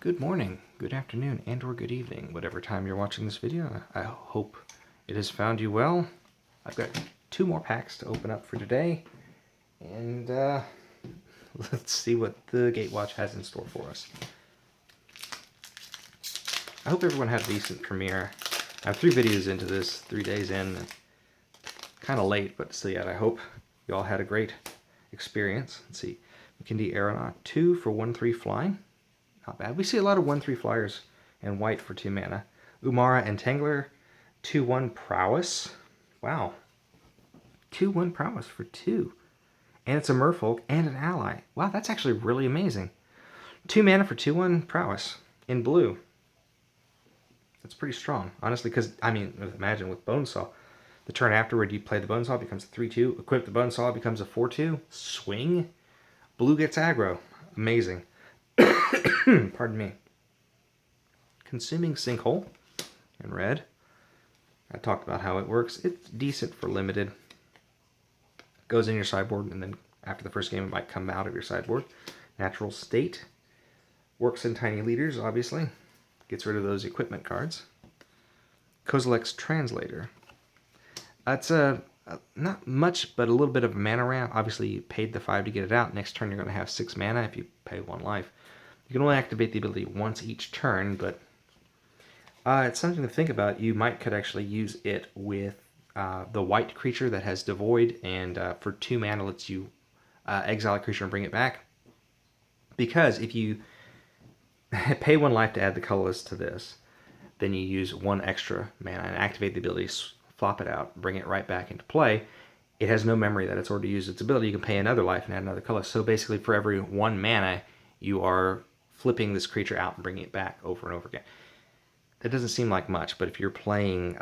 Good morning, good afternoon, and or good evening, whatever time you're watching this video. I hope it has found you well. I've got 2 more packs to open up for today, and let's see what the Gatewatch has in store for us. I hope everyone had a decent premiere. I have 3 videos into this, 3 days in. Kind of late, but still yet, I hope you all had a great experience. Let's see, McKindy Aeronaut, 2 for 1/3 flying. Not bad. We see a lot of 1/3 flyers and white for 2 mana. Umara Entangler, 2/1 Prowess. Wow. 2/1 Prowess for 2. And it's a merfolk and an ally. Wow, that's actually really amazing. 2 mana for 2/1 Prowess in blue. That's pretty strong, honestly, because, I mean, imagine with Bonesaw. The turn afterward, you play the Bonesaw, it becomes a 3/2. Equip the Bonesaw, it becomes a 4/2. Swing. Blue gets aggro. Amazing. Pardon me. Consuming Sinkhole in red. I talked about how it works. It's decent for limited. Goes in your sideboard, and then after the first game, it might come out of your sideboard. Natural State. Works in tiny leaders, obviously. Gets rid of those equipment cards. Kozilek's Translator. It's not much, but a little bit of a mana ramp. Obviously, you paid the 5 to get it out. Next turn, you're going to have 6 mana if you pay 1 life. You can only activate the ability once each turn, but it's something to think about. You could actually use it with the white creature that has Devoid, and for 2 mana lets you exile a creature and bring it back. Because if you pay 1 life to add the colorless to this, then you use 1 extra mana and activate the ability, flop it out, bring it right back into play. It has no memory that it's already used its ability. You can pay another life and add another color. So basically, for every 1 mana, you are flipping this creature out and bringing it back over and over again. That doesn't seem like much, but if you're playing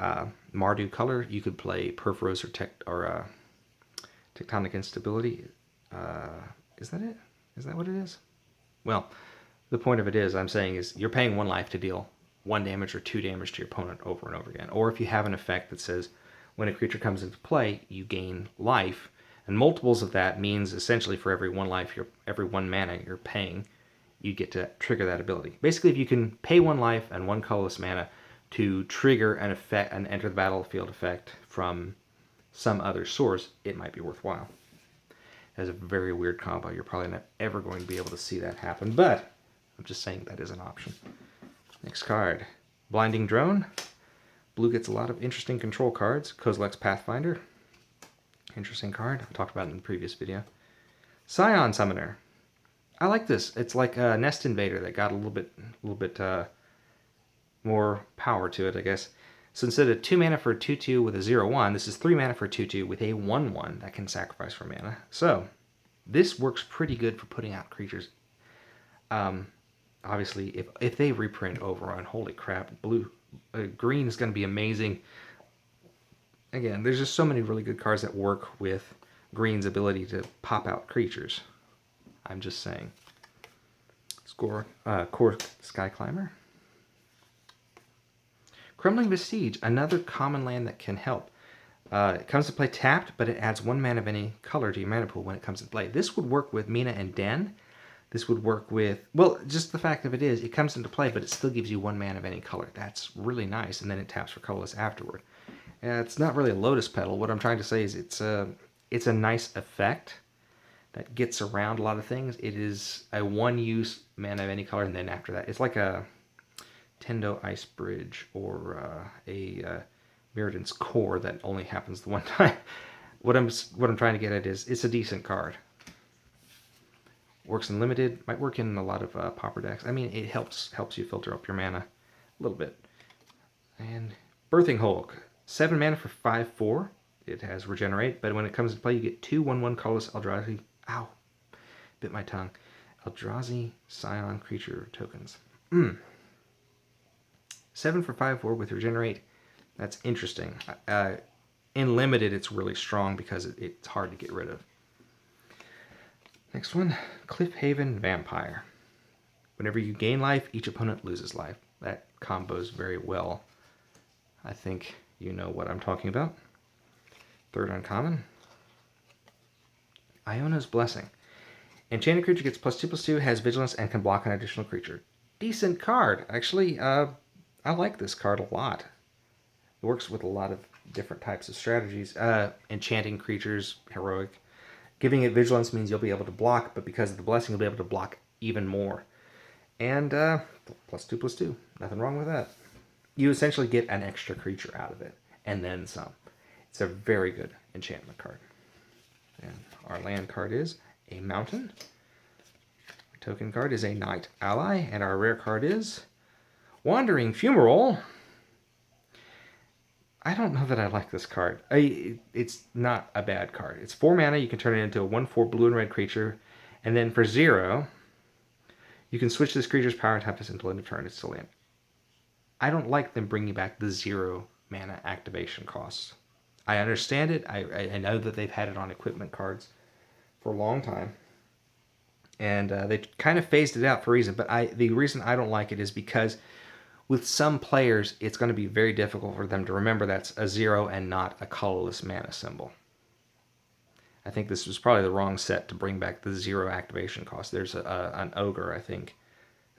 Mardu color, you could play Perforos or Tectonic Instability. Is that it? Is that what it is? Well, the point of it is, I'm saying, is you're paying 1 life to deal 1 damage or 2 damage to your opponent over and over again. Or if you have an effect that says when a creature comes into play, you gain life, and multiples of that means essentially for every 1 life, every 1 mana you're paying, you get to trigger that ability. Basically, if you can pay 1 life and 1 colorless mana to trigger an effect, an enter the battlefield effect from some other source, it might be worthwhile. That's a very weird combo. You're probably not ever going to be able to see that happen, but I'm just saying that is an option. Next card, Blinding Drone. Blue gets a lot of interesting control cards. Kozilek's Pathfinder. Interesting card. I talked about it in the previous video. Scion Summoner. I like this. It's like a Nest Invader that got a little bit more power to it, I guess. So instead of 2 mana for a 2/2 with a 0/1, this is 3 mana for a 2/2 with a 1/1 that can sacrifice for mana. So this works pretty good for putting out creatures. Obviously, if they reprint Overrun, holy crap, green is going to be amazing. Again, there's just so many really good cards that work with green's ability to pop out creatures. I'm just saying. Core Sky Climber. Crumbling Vestige, another common land that can help. It comes to play tapped, but it adds 1 mana of any color to your mana pool when it comes to play. This would work with Mina and Den. This would work with, well, just the fact of it is, it comes into play, but it still gives you 1 mana of any color. That's really nice, and then it taps for colorless afterward. It's not really a Lotus Petal. What I'm trying to say is it's a nice effect that gets around a lot of things. It is a 1-use mana of any color, and then after that, it's like a Tendo Ice Bridge or a Mirrodin's Core that only happens the 1 time. What I'm trying to get at is it's a decent card. Works in limited, might work in a lot of pauper decks. I mean, it helps you filter up your mana a little bit. And Birthing Hulk, 7 mana for 5/4. It has Regenerate, but when it comes to play, you get 2 1/1 colorless Eldrazi. Ow, bit my tongue. Eldrazi Scion creature tokens. 7 for 5/4 with Regenerate. That's interesting. In limited, it's really strong because it's hard to get rid of. Next one, Cliffhaven Vampire. Whenever you gain life, each opponent loses life. That combos very well. I think you know what I'm talking about. 3rd uncommon. Iona's Blessing. Enchanted creature gets +2/+2, has vigilance, and can block an additional creature. decent card. Actually, I like this card a lot. It works with a lot of different types of strategies. Enchanting creatures, heroic. Giving it vigilance means you'll be able to block, but because of the blessing, you'll be able to block even more. And +2/+2. Nothing wrong with that. You essentially get an extra creature out of it, and then some. It's a very good enchantment card. And our land card is a mountain. Our token card is a knight ally, and our rare card is Wandering Fumarole. I don't know that I like this card. It's not a bad card. It's 4 mana. You can turn it into a 1/4 blue and red creature, and then for 0, you can switch this creature's power toughness until end of turn. It's still land. I don't like them bringing back the 0 mana activation costs. I understand it. I know that they've had it on equipment cards for a long time, and they kind of phased it out for a reason. But the reason I don't like it is because with some players, it's going to be very difficult for them to remember that's a 0 and not a colorless mana symbol. I think this was probably the wrong set to bring back the 0 activation cost. There's an ogre, I think,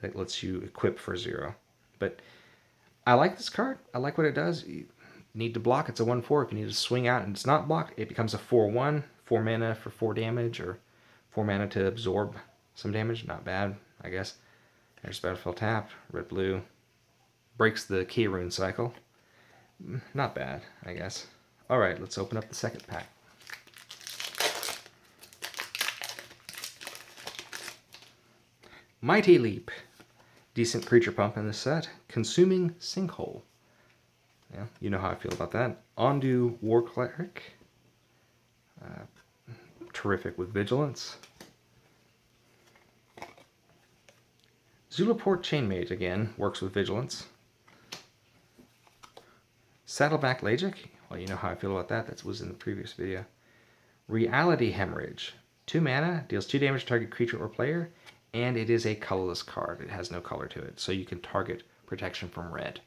that lets you equip for 0. But I like this card. I like what it does. You need to block, it's a 1/4. If you need to swing out and it's not blocked, it becomes a 4/1, 4 mana for 4 damage, or 4 mana to absorb some damage. Not bad, I guess. There's battlefield tap, red, blue. Breaks the key rune cycle. Not bad, I guess. Alright, let's open up the second pack. Mighty Leap. Decent creature pump in this set. Consuming Sinkhole. Yeah, you know how I feel about that. Ondu War Cleric. Terrific with vigilance. Zulaport Chainmage, again, works with vigilance. Saddleback Legic. Well, you know how I feel about that. That was in the previous video. Reality Hemorrhage. 2 mana, deals 2 damage to target creature or player, and it is a colorless card. It has no color to it, so you can target protection from red.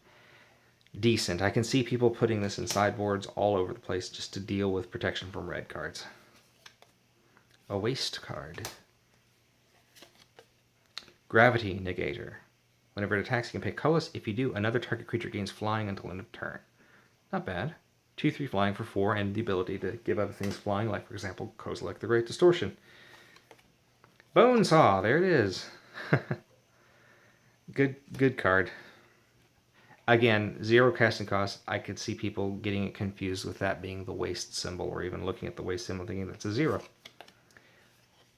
Decent. I can see people putting this in sideboards all over the place just to deal with protection from red cards. A waste card. Gravity Negator. Whenever it attacks, you can pay colorless. If you do, another target creature gains flying until end of turn. Not bad. 2/3 flying for 4, and the ability to give other things flying, like, for example, Kozilek the Great Distortion. Bonesaw, there it is. Good card. Again, 0 casting cost. I could see people getting it confused with that being the waste symbol, or even looking at the waste symbol thinking that's a 0.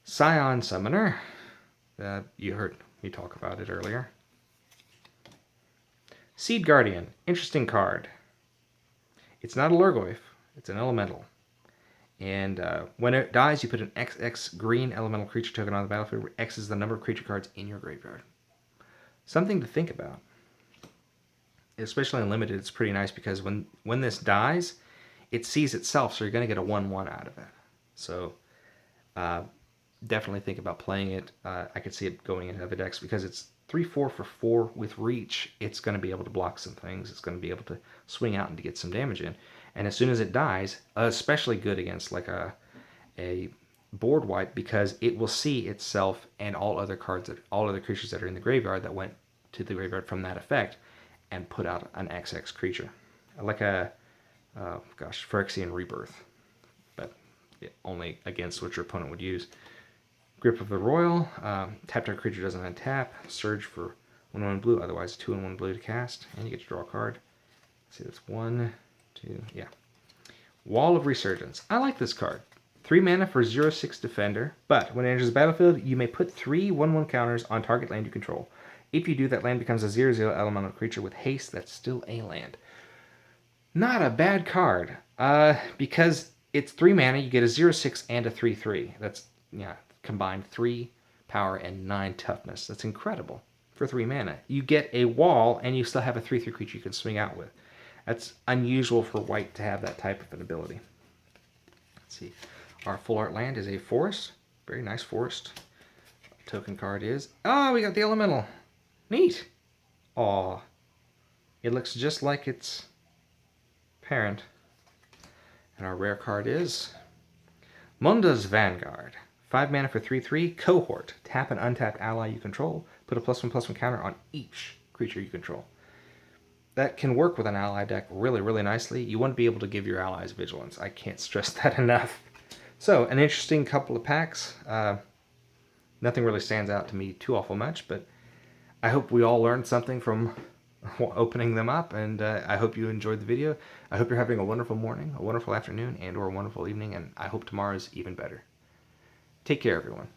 Scion Summoner. You heard me talk about it earlier. Seed Guardian. Interesting card. It's not a Lurgoyf. It's an elemental. And when it dies, you put an XX green elemental creature token on the battlefield, where X is the number of creature cards in your graveyard. Something to think about. Especially in Limited, it's pretty nice because when this dies, it sees itself, so you're going to get a 1/1 out of it. So definitely think about playing it. I could see it going into other decks because it's 3/4 for 4 with reach. It's going to be able to block some things. It's going to be able to swing out and to get some damage in. And as soon as it dies, especially good against like a board wipe, because it will see itself and all other creatures that are in the graveyard that went to the graveyard from that effect, and put out an XX creature, like a Phyrexian Rebirth, but only against what your opponent would use. Grip of the Royal. Tap target creature doesn't untap. Surge for 1/1 blue, otherwise 2/1 blue to cast, and you get to draw a card. Let's see, that's 1, 2, yeah. Wall of Resurgence. I like this card. 3 mana for 0/6 defender, but when it enters the battlefield, you may put 3 1/1 counters on target land you control. If you do, that land becomes a 0/0 elemental creature with haste that's still a land. Not a bad card, because it's 3 mana, you get a 0/6 and a 3/3. That's, combined 3 power and 9 toughness. That's incredible for 3 mana. You get a wall, and you still have a 3/3 creature you can swing out with. That's unusual for white to have that type of an ability. Let's see. Our full art land is a forest. Very nice forest. Token card is... Oh, we got the elemental. Neat. Aw. It looks just like its parent. And our rare card is Munda's Vanguard. 5 mana for 3/3. Cohort. Tap an untapped ally you control. put a +1/+1 counter on each creature you control. That can work with an ally deck really, really nicely. You want to be able to give your allies vigilance. I can't stress that enough. So, an interesting couple of packs. Nothing really stands out to me too awful much, but I hope we all learned something from opening them up, and I hope you enjoyed the video. I hope you're having a wonderful morning, a wonderful afternoon, and or a wonderful evening, and I hope tomorrow is even better. Take care, everyone.